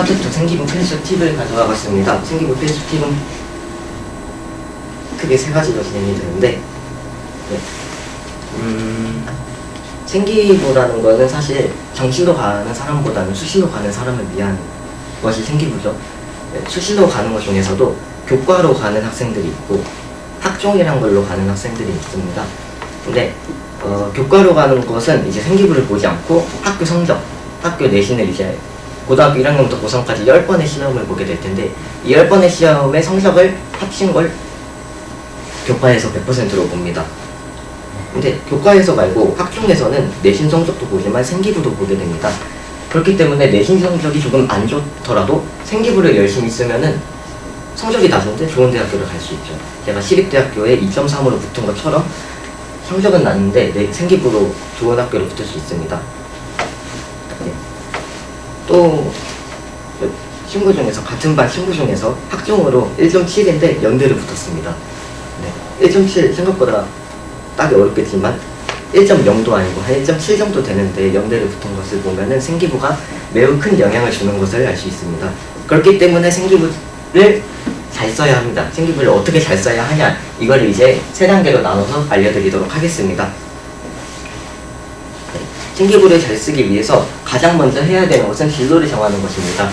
파트 2 생기부 필수 팁을 가져와봤습니다. 생기부 필수 팁은 크게 세 가지로 진행이 되는데, 네. 생기부라는 거는 사실 정시로 가는 사람보다는 수시로 가는 사람을 위한 것이 생기부죠. 네. 수시로 가는 것 중에서도 교과로 가는 학생들이 있고 학종이란 걸로 가는 학생들이 있습니다. 근데 교과로 가는 것은 이제 생기부를 보지 않고 학교 성적, 학교 내신을 이제 고등학교 1학년부터 고3까지 10번의 시험을 보게 될 텐데, 이 10번의 시험의 성적을 합친 걸 교과에서 100%로 봅니다. 근데 교과에서 말고 학종에서는 내신 성적도 보지만 생기부도 보게 됩니다. 그렇기 때문에 내신 성적이 조금 안 좋더라도 생기부를 열심히 쓰면은 성적이 낮은데 좋은 대학교를 갈 수 있죠. 제가 시립대학교에 2.3으로 붙은 것처럼 성적은 낮은데 생기부로 좋은 학교로 붙을 수 있습니다. 네. 또 친구 중에서, 같은 반 친구 중에서 학종으로 1.7인데 연대를 붙었습니다. 네. 1.7 생각보다 따기 어렵겠지만 1.0도 아니고 한 1.7 정도 되는데 연대를 붙은 것을 보면은 생기부가 매우 큰 영향을 주는 것을 알 수 있습니다. 그렇기 때문에 생기부를 잘 써야 합니다. 생기부를 어떻게 잘 써야 하냐, 이걸 이제 세 단계로 나눠서 알려드리도록 하겠습니다. 네. 생기부를 잘 쓰기 위해서 가장 먼저 해야 되는 것은 진로를 정하는 것입니다.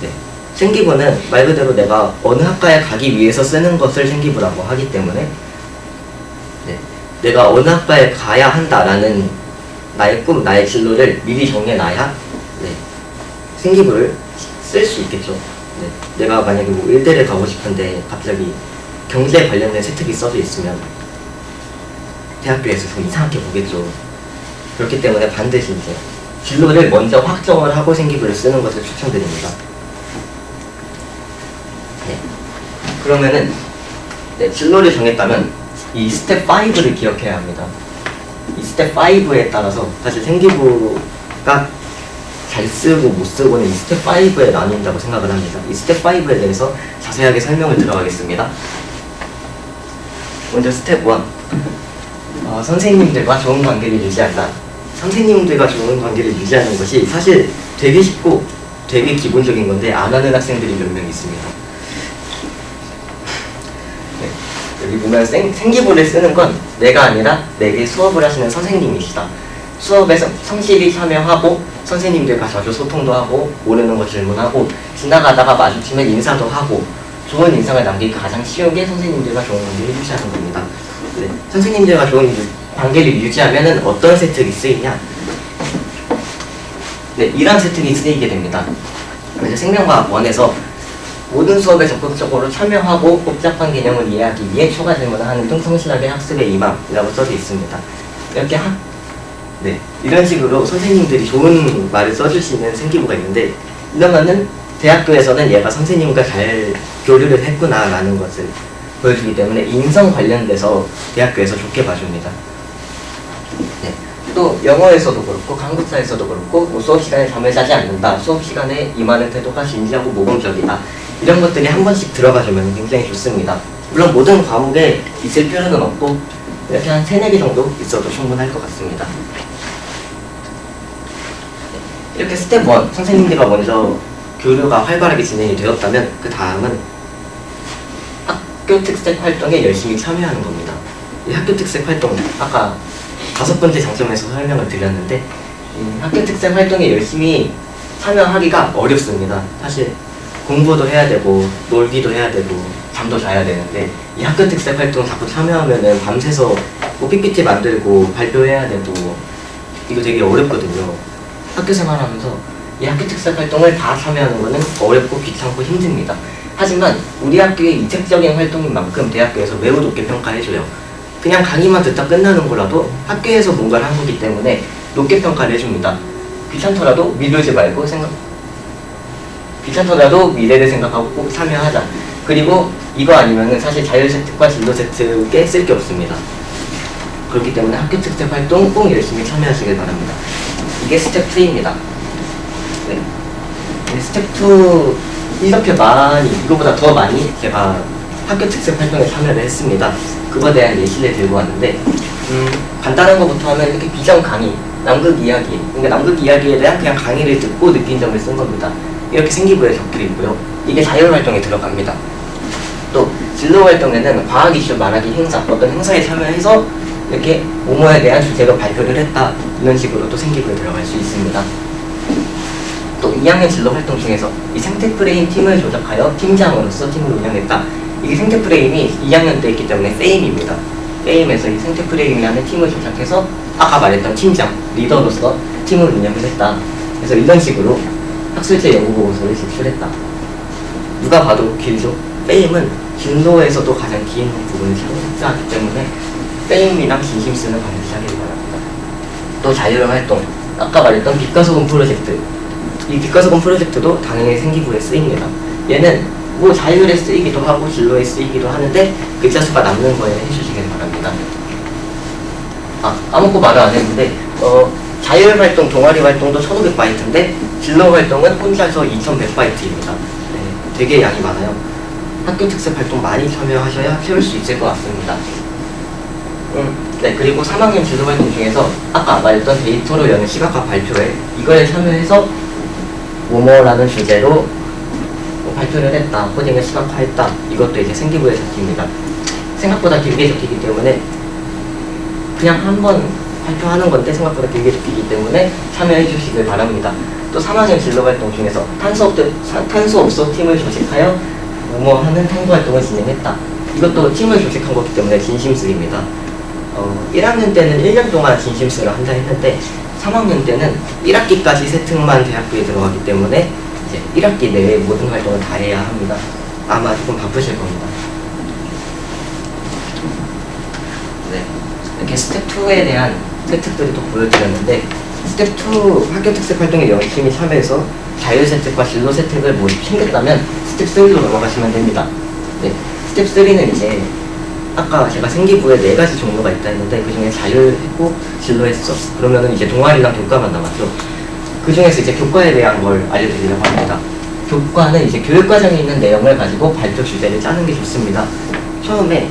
네. 생기부는 말 그대로 내가 어느 학과에 가기 위해서 쓰는 것을 생기부라고 하기 때문에, 네. 내가 어느 학과에 가야 한다라는 나의 꿈, 나의 진로를 미리 정해놔야 네. 생기부를 쓸 수 있겠죠. 네. 내가 만약에 뭐 일대를 가고 싶은데 갑자기 경제 관련된 세특이 써져 있으면 대학교에서 좀 이상하게 보겠죠. 그렇기 때문에 반드시 이제 진로를 먼저 확정을 하고 생기부를 쓰는 것을 추천드립니다. 네. 그러면은 네, 진로를 정했다면 이 스텝 5를 기억해야 합니다. 이 스텝 5에 따라서 사실 생기부가 잘 쓰고 못 쓰고는 이 스텝 5에 나뉜다고 생각을 합니다. 이 스텝 5에 대해서 자세하게 설명을 들어가겠습니다. 먼저 스텝 1. 선생님들과 좋은 관계를 유지한다. 선생님들과 좋은 관계를 유지하는 것이 사실 되게 쉽고 되게 기본적인 건데 안 하는 학생들이 몇 명 있습니다. 네. 여기 보면 생기부를 쓰는 건 내가 아니라 내게 수업을 하시는 선생님이시다. 수업에 성실히 참여하고 선생님들과 자주 소통도 하고 모르는 거 질문하고 지나가다가 마주치면 인사도 하고 좋은 인상을 남기기 가장 쉬운 게 선생님들과 좋은 관계를 유지하는 겁니다. 네. 선생님들과 좋은 관계를 유지하면 어떤 세특이 쓰이냐? 네, 이런 세특이 쓰이게 됩니다. 그래서 생명과학 1에서 모든 수업에 적극적으로 참여하고 복잡한 개념을 이해하기 위해 추가 질문을 하는 등 성실하게 학습에 임함이라고 써져 있습니다. 이렇게 네, 이런 식으로 선생님들이 좋은 말을 써주시는 생기부가 있는데, 이러면은 대학교에서는 얘가 선생님과 잘 교류를 했구나 라는 것을 보여주기 때문에 인성 관련돼서 대학교에서 좋게 봐줍니다. 네. 또 영어에서도 그렇고 한국사에서도 그렇고 뭐 수업 시간에 잠을 자지 않는다, 수업 시간에 임하는 태도가 진지하고 모범적이다, 이런 것들이 한 번씩 들어가주면 굉장히 좋습니다. 물론 모든 과목에 있을 필요는 없고 이렇게 한 3-4개 정도 있어도 충분할 것 같습니다. 이렇게 스텝 1, 선생님들과 먼저 교류가 활발하게 진행이 되었다면 그 다음은 학교 특색 활동에 열심히 참여하는 겁니다. 이 학교 특색 활동, 아까 5번째 장점에서 설명을 드렸는데 학교 특색 활동에 열심히 참여하기가 어렵습니다. 사실 공부도 해야 되고 놀기도 해야 되고 잠도 자야 되는데 이 학교 특색 활동 자꾸 참여하면은 밤새서 뭐 PPT 만들고 발표해야 되고 이거 되게 어렵거든요. 학교 생활하면서 이 학교 특색 활동을 다 참여하는 것은 어렵고 귀찮고 힘듭니다. 하지만 우리 학교의 이색적인 활동인 만큼 대학교에서 매우 높게 평가해줘요. 그냥 강의만 듣다 끝나는 거라도 학교에서 뭔가를 한 거기 때문에 높게 평가를 해줍니다. 귀찮더라도 미루지 말고 귀찮더라도 미래를 생각하고 꼭 참여하자. 그리고 이거 아니면은 사실 자율 세특과 진로 세특에 쓸 게 없습니다. 그렇기 때문에 학교 특색 활동 꼭 열심히 참여하시길 바랍니다. 이게 스텝 2입니다. 네. 스텝 2 이렇게 많이, 이거보다 더 많이 제가 학교 특색 활동에 참여를 했습니다. 그거에 대한 예시를 들고 왔는데 간단한 것부터 하면 이렇게 비전 강의, 남극 이야기, 그러니까 남극 이야기에 대한 그냥 강의를 듣고 느낀 점을 쓴 겁니다. 이렇게 생기부에 적혀 있고요. 이게 자율활동에 들어갑니다. 또 진로활동에는 과학 이슈 말하기 행사, 어떤 행사에 참여해서 이렇게 뭐뭐에 대한 주제로 발표를 했다, 이런 식으로 또 생기부에 들어갈 수 있습니다. 또 2학년 진로활동 중에서 이 생태프레임 팀을 조작하여 팀장으로서 팀을 운영했다. 이게 생태프레임이 2학년 때 있기 때문에 페임입니다. 페임에서 이 생태프레임이라는 팀을 조작해서 아까 말했던 팀장, 리더로서 팀을 운영을 했다. 그래서 이런 식으로 학술제 연구보고서를 제출했다. 누가 봐도 길죠? 페임은 진로에서도 가장 긴 부분을 차지하기 때문에 페임이랑 진심쓰는 반드시 하기를 바랍니다. 또 자율활동, 아까 말했던 빛과 소금 프로젝트, 이 빛과 소금 프로젝트도 당연히 생기부에 쓰입니다. 얘는 뭐 자율에 쓰이기도 하고 진로에 쓰이기도 하는데 글자 수가 남는 거에 해주시길 바랍니다. 아무것도 말을 안 했는데 자율활동, 동아리 활동도 1500바이트인데 진로 활동은 혼자서 2100바이트입니다. 네, 되게 양이 많아요. 학교 특색 활동 많이 참여하셔야 채울 수 있을 것 같습니다. 네, 그리고 3학년 진로 활동 중에서 아까 말했던 데이터로 여는 시각화 발표회, 이거에 참여해서 뭐뭐라는 주제로 발표를 했다, 코딩을 시각화했다, 이것도 이제 생기부에 적힙니다. 생각보다 길게 적히기 때문에 그냥 한번 발표하는 건데 생각보다 길게 적히기 때문에 참여해 주시길 바랍니다. 또 3학년 진로활동 중에서 탄소업소 팀을 조직하여 뭐뭐하는 탐구활동을 진행했다. 이것도 팀을 조직한 거기 때문에 진심쓰기입니다. 1학년 때는 1년 동안 진심쓰기를 한다 했는데 3학년 때는 1학기까지 세특만 대학교에 들어가기 때문에 이제 1학기 내에 모든 활동을 다 해야 합니다. 아마 조금 바쁘실 겁니다. 네, 이렇게 스텝 2에 대한 세특들을 또 보여드렸는데, 스텝 2 학교 특색 활동에 열심히 참여해서 자율 세특과 진로 세특을 모두 챙겼다면 스텝 3로 넘어가시면 됩니다. 네, 스텝 3는 이제 아까 제가 생기부에 4가지 종류가 있다 했는데 그 중에 자율했고 진로했어. 그러면은 이제 동아리랑 교과만 남았죠. 그 중에서 이제 교과에 대한 걸 알려드리려고 합니다. 교과는 이제 교육과정에 있는 내용을 가지고 발표 주제를 짜는 게 좋습니다. 처음에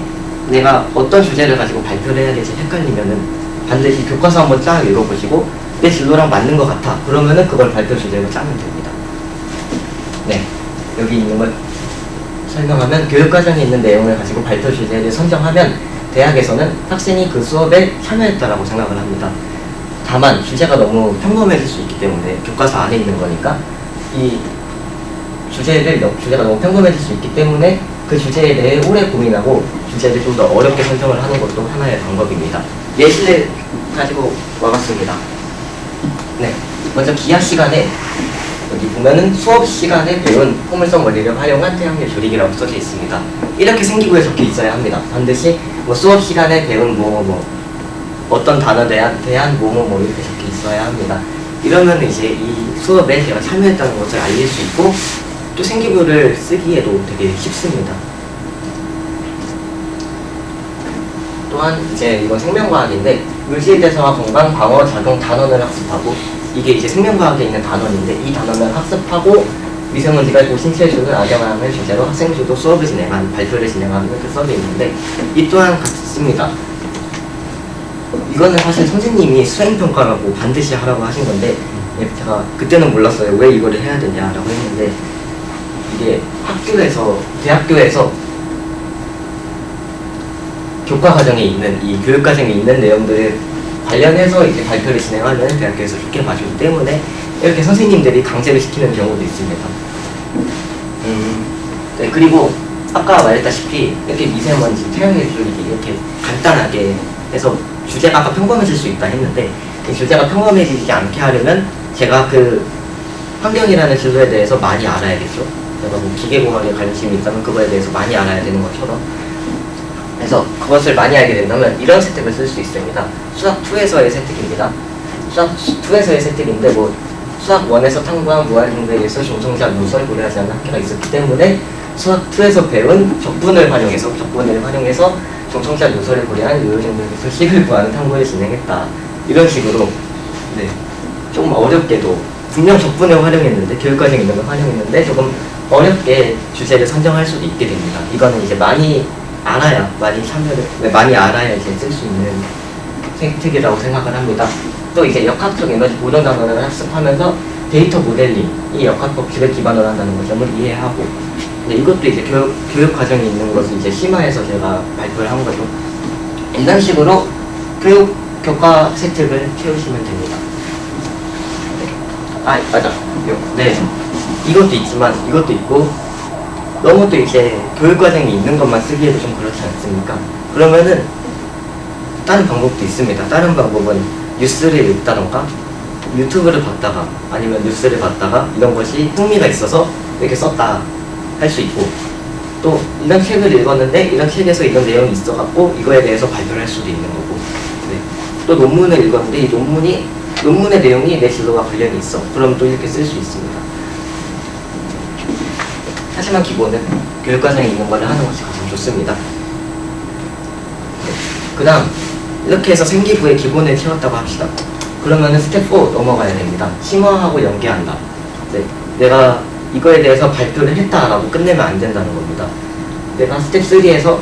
내가 어떤 주제를 가지고 발표를 해야 될지 헷갈리면은 반드시 교과서 한번 쫙 읽어보시고 내 진로랑 맞는 것 같아. 그러면은 그걸 발표 주제로 짜면 됩니다. 네, 여기 있는 걸 설명하면 교육과정에 있는 내용을 가지고 발표 주제를 선정하면 대학에서는 학생이 그 수업에 참여했다라고 생각을 합니다. 다만 주제가 너무 평범해질 수 있기 때문에 교과서 안에 있는 거니까 이 주제가 너무 평범해질 수 있기 때문에 그 주제에 대해 오래 고민하고 주제를 좀 더 어렵게 선정을 하는 것도 하나의 방법입니다. 예시를 가지고 와봤습니다. 네, 먼저 기하 시간에 여기 보면은 수업 시간에 배운 포물선 원리를 활용한 태양열 조리기라고 써져 있습니다. 이렇게 생기부에 적혀 있어야 합니다. 반드시 뭐 수업 시간에 배운 어떤 단어에 대한 뭐 이렇게 적혀 있어야 합니다. 이러면 이제 이 수업에 제가 참여했다는 것을 알릴 수 있고 또 생기부를 쓰기에도 되게 쉽습니다. 또한 이제 이건 생명과학인데 물질대사와 건강, 방어, 작용 단원을 학습하고 이게 이제 생명과학에 있는 단원인데 이 단원을 학습하고 미세먼지가 있고 신체주를 악영향을 주제로 학생주도 수업을 발표를 진행하는 그 수업이 있는데 이 또한 같습니다. 이거는 사실 선생님이 수행평가라고 반드시 하라고 하신 건데 제가 그때는 몰랐어요. 왜 이거를 해야 되냐라고 했는데 이게 대학교에서 교과과정에 있는 이 교육과정에 있는 내용들을 관련해서 이제 발표를 진행하면 대학교에서 좋게 봐주기 때문에 이렇게 선생님들이 강제를 시키는 경우도 있습니다. 네, 그리고 아까 말했다시피 이렇게 미세먼지, 태양의 조리기 이렇게 간단하게 해서 주제가 아까 평범해질 수 있다 했는데 이 주제가 평범해지지 않게 하려면 제가 그 환경이라는 진로에 대해서 많이 알아야겠죠. 내가 뭐 기계공학에 관심이 있다면 그거에 대해서 많이 알아야 되는 것처럼 그래서 그것을 많이 알게 된다면 이런 세특을 쓸 수 있습니다. 수학 2에서의 세특입니다. 수학 2에서의 세특인데 수학 1에서 탐구한 무한중대에서 중성자 누설 고려하지 않는 학교가 있었기 때문에 수학 2에서 배운 적분을 활용해서 중성자 누설을 고려한 요요중대에서 식을 구하는 탐구를 진행했다. 이런 식으로 네, 조금 어렵게도 분명 적분을 활용했는데 교육과정에 있는 걸 활용했는데 조금 어렵게 주제를 선정할 수도 있게 됩니다. 이거는 이제 많이 알아야 이제 쓸 수 있는 세특이라고 생각을 합니다. 또 이제 역학적 에너지 보존 단원을 학습하면서 데이터 모델링이 역학 법칙을 기반으로 한다는 점을 이해하고, 네, 이것도 이제 교육 과정에 있는 것을 이제 심화해서 제가 발표를 한 거죠. 이런 식으로 교육 교과 세특을 채우시면 됩니다. 아, 맞아. 네. 이것도 있지만 이것도 있고, 너무 또 이제 교육 과정에 있는 것만 쓰기에도 좀 그렇지 않습니까? 그러면은 다른 방법도 있습니다. 다른 방법은 뉴스를 읽다던가 유튜브를 봤다가 아니면 뉴스를 봤다가 이런 것이 흥미가 있어서 이렇게 썼다 할 수 있고, 또 이런 책을 읽었는데 이런 책에서 이런 내용이 있어갖고 이거에 대해서 발표를 할 수도 있는 거고, 네. 또 논문을 읽었는데 이 논문의 내용이 내 진로와 관련이 있어. 그럼 또 이렇게 쓸 수 있습니다. 하지만 기본은 교육과정에 있는 거를 하는 것이 가장 좋습니다. 네. 그 다음 이렇게 해서 생기부의 기본을 채웠다고 합시다. 그러면은 스텝 4 넘어가야 됩니다. 심화하고 연계한다. 네. 내가 이거에 대해서 발표를 했다라고 끝내면 안 된다는 겁니다. 내가 스텝 3에서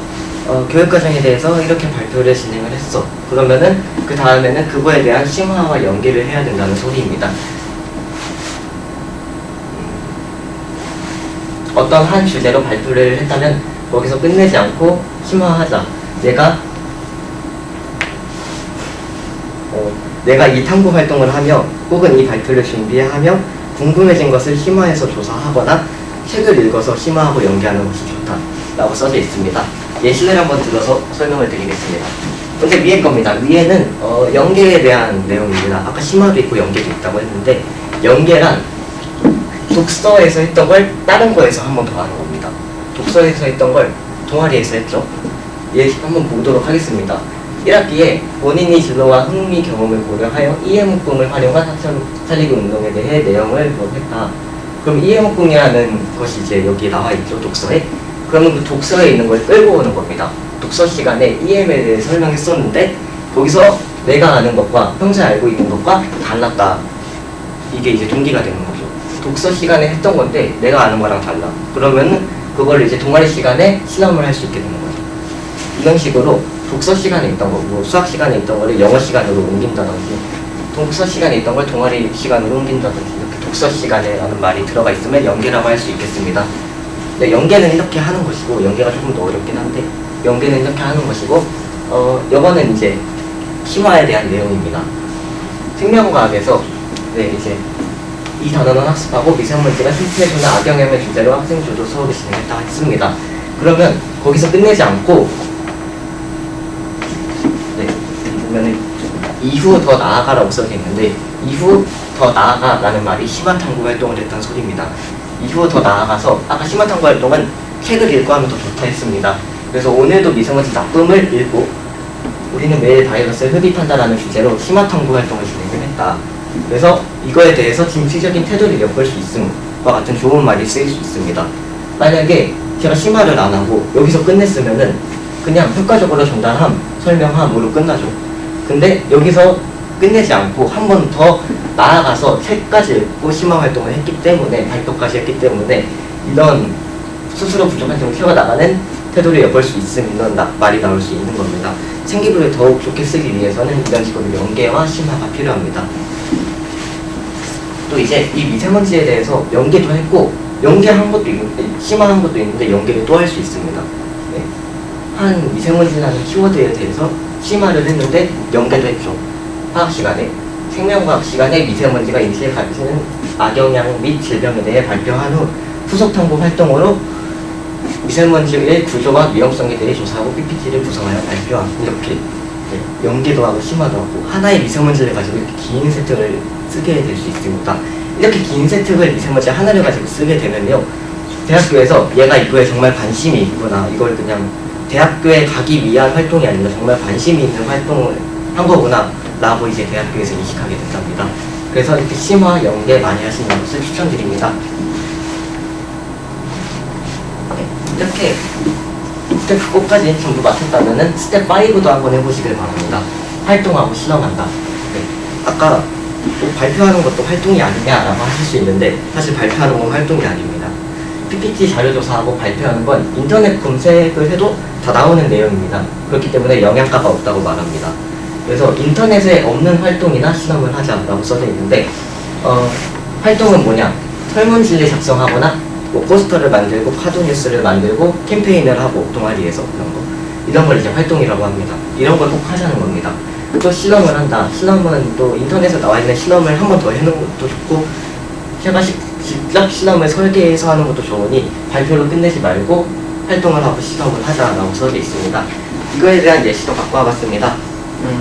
교육과정에 대해서 이렇게 발표를 진행을 했어. 그러면은 그 다음에는 그거에 대한 심화와 연계를 해야 된다는 소리입니다. 어떤 한 주제로 발표를 했다면 거기서 끝내지 않고 심화하자. 내가 이 탐구 활동을 하며 혹은 이 발표를 준비하며 궁금해진 것을 심화해서 조사하거나 책을 읽어서 심화하고 연계하는 것이 좋다 라고 써져 있습니다. 예시를 한번 들어서 설명을 드리겠습니다. 먼저 위에 겁니다. 위에는 연계에 대한 내용입니다. 아까 심화도 있고 연계도 있다고 했는데, 연계란 독서에서 했던 걸 다른 거에서 한 번 더 하는 겁니다. 독서에서 했던 걸 동아리에서 했죠. 예시 한번 보도록 하겠습니다. 1학기에 본인이 진로와 흥미 경험을 고려하여 이해문법을 활용한 학점 살리기 운동에 대해 내용을 했다. 그럼 이해문법이라는 것이 이제 여기 나와 있죠, 독서에. 그러면 그 독서에 있는 걸 끌고 오는 겁니다. 독서 시간에 EM에 대해 설명했었는데 거기서 내가 아는 것과 평소에 알고 있는 것과 달랐다. 이게 이제 동기가 되는 거죠. 독서 시간에 했던 건데 내가 아는 거랑 달라. 그러면 그걸 이제 동아리 시간에 실험을 할 수 있게 되는 거죠. 이런 식으로 독서 시간에 있던 거고 수학 시간에 있던 거를 영어 시간으로 옮긴다든지, 독서 시간에 있던 걸 동아리 시간으로 옮긴다든지, 이렇게 독서 시간에라는 말이 들어가 있으면 연계라고 할 수 있겠습니다. 네, 연계는 이렇게 하는 것이고, 연계가 조금 더 어렵긴 한데 연계는 이렇게 하는 것이고, 이거는 이제 심화에 대한 내용입니다. 생명과학에서 네, 이제 이 단어는 학습하고 미세먼지가 신체에서는 악영향을 주제로 학생 주도 수업을 진행했다 했습니다. 그러면 거기서 끝내지 않고, 네, 보면은 이후 더 나아가라고 써져 있는데, 이후 더 나아가라는 말이 심화 탐구 활동을 했다는 소리입니다. 이후 더 나아가서, 아까 심화 탐구 활동은 책을 읽고 하면 더 좋다 했습니다. 그래서 오늘도 미세먼지 나쁨을 읽고 우리는 매일 바이러스를 흡입한다라는 주제로 심화 탐구 활동을 진행을 했다. 그래서 이거에 대해서 진취적인 태도를 엿볼 수 있음과 같은 좋은 말이 쓰일 수 있습니다. 만약에 제가 심화를 안 하고 여기서 끝냈으면은 그냥 효과적으로 전달함, 설명함으로 끝나죠. 근데 여기서 끝내지 않고 한 번 더 나아가서 책까지 읽고 심화 활동을 했기 때문에, 발표까지 했기 때문에 이런 스스로 부족한 점을 채워나가는 태도를 엿볼 수 있음, 이런 말이 나올 수 있는 겁니다. 생기부를 더욱 좋게 쓰기 위해서는 이런 식으로 연계와 심화가 필요합니다. 또 이제 이 미세먼지에 대해서 연계도 했고, 연계한 것도 있는데, 심화한 것도 있는데 연계를 또 할 수 있습니다. 네. 한 미세먼지라는 키워드에 대해서 심화를 했는데 연계도 했죠. 화학 시간에, 생명과학 시간에 미세먼지가 인체에 가지는 악영향 및 질병에 대해 발표한 후 후속 탐구 활동으로 미세먼지의 구조와 위험성에 대해 조사하고 PPT를 구성하여 발표함. 이렇게 네, 연계도 하고 심화도 하고 하나의 미세먼지를 가지고 이렇게 긴 세특을 쓰게 될 수 있습니다. 이렇게 긴 세특을 미세먼지 하나를 가지고 쓰게 되면요, 대학교에서 얘가 이거에 정말 관심이 있구나, 이걸 그냥 대학교에 가기 위한 활동이 아니라 정말 관심이 있는 활동을 한 거구나 라고 이제 대학교에서 인식하게 된답니다. 그래서 이렇게 심화, 연계 많이 하시는 것을 추천드립니다. 네, 이렇게 스텝 4까지 전부 마쳤다면은 스텝 5도 한번 해보시길 바랍니다. 활동하고 실험한다. 네, 아까 발표하는 것도 활동이 아니냐라고 하실 수 있는데, 사실 발표하는 건 활동이 아닙니다. PPT 자료조사하고 발표하는 건 인터넷 검색을 해도 다 나오는 내용입니다. 그렇기 때문에 영양가가 없다고 말합니다. 그래서 인터넷에 없는 활동이나 실험을 하자라고 써져 있는데, 활동은 뭐냐? 설문지를 작성하거나 뭐 포스터를 만들고 카드뉴스를 만들고 캠페인을 하고 동아리에서 이런 걸 이제 활동이라고 합니다. 이런 걸 꼭 하자는 겁니다. 또 실험을 한다. 실험은 또 인터넷에 나와 있는 실험을 한 번 더 해놓은 것도 좋고 제가 직접 실험을 설계해서 하는 것도 좋으니 발표로 끝내지 말고 활동을 하고 실험을 하자라고 써져 있습니다. 이거에 대한 예시도 갖고 와봤습니다. 네.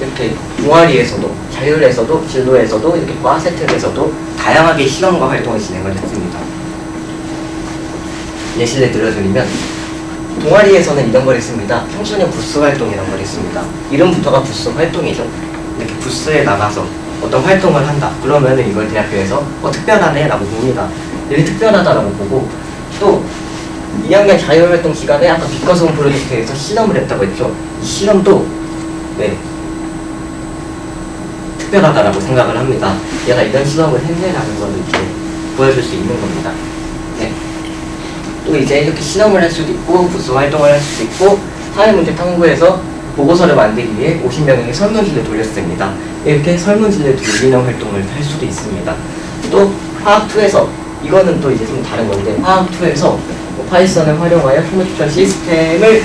이렇게 동아리에서도 자율에서도 진로에서도 이렇게 과 세트에서도 다양하게 실험과 활동을 진행을 했습니다. 예시를 들어드리면 동아리에서는 이런 걸 했습니다. 청소년 부스 활동이라는 걸 했습니다. 이름부터가 부스 활동이죠. 이렇게 부스에 나가서 어떤 활동을 한다. 그러면은 이걸 대학교에서 특별하네 라고 봅니다. 되게 특별하다라고 보고 또 2학년 자율활동 기간에 아까 빛과소음 프로젝트에서 실험을 했다고 했죠. 이 실험도 네, 특별하다라고 생각을 합니다. 얘가 이런 실험을 했네라는 걸 이렇게 보여줄 수 있는 겁니다. 네. 또 이제 이렇게 실험을 할 수도 있고 부스 활동을 할 수도 있고 사회문제 탐구에서 보고서를 만들기 위해 50명에게 설문지를 돌렸습니다. 이렇게 설문지를 돌리는 활동을 할 수도 있습니다. 또 화학2에서 이거는 또 이제 좀 다른 건데 화학2에서 파이썬을 활용하여 소모 추천 시스템을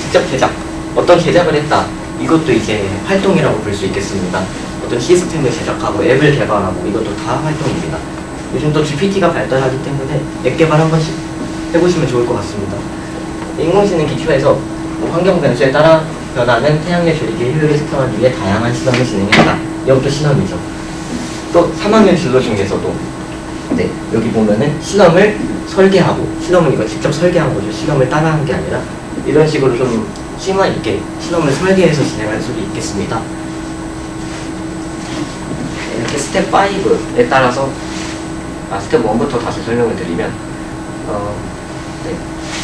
직접 제작 어떤 제작을 했다. 이것도 이제 활동이라고 볼 수 있겠습니다. 어떤 시스템을 제작하고 앱을 개발하고 이것도 다 활동입니다. 요즘 또 GPT가 발달하기 때문에 앱 개발 한 번씩 해보시면 좋을 것 같습니다. 인공지능 기초에서 환경 변수에 따라 변하는 태양열 조리기의 효율을 측정하기 위해 다양한 실험을 진행했다. 이것도 실험이죠. 또 3학년 진로 중에서도 네, 여기 보면은 실험을 설계하고 실험은 이거 직접 설계한 거죠. 실험을 따라한 게 아니라 이런 식으로 좀 심화 있게 실험을 설계해서 진행할 수도 있겠습니다. 이렇게 스텝 5에 따라서 스텝 1부터 다시 설명을 드리면 네,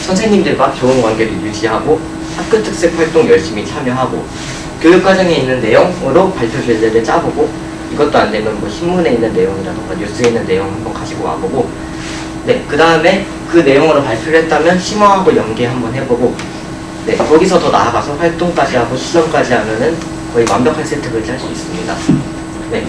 선생님들과 좋은 관계를 유지하고 학교 특색 활동 열심히 참여하고 교육과정에 있는 내용으로 발표 전례를 짜보고 이것도 안 되면 뭐 신문에 있는 내용이라던가 뉴스에 있는 내용 한번 가지고 와보고 네, 그 다음에 그 내용으로 발표를 했다면 심화하고 연계 한번 해보고 네, 거기서 더 나아가서 활동까지 하고 실험까지 하면은 거의 완벽한 세트를 짤 수 있습니다. 네,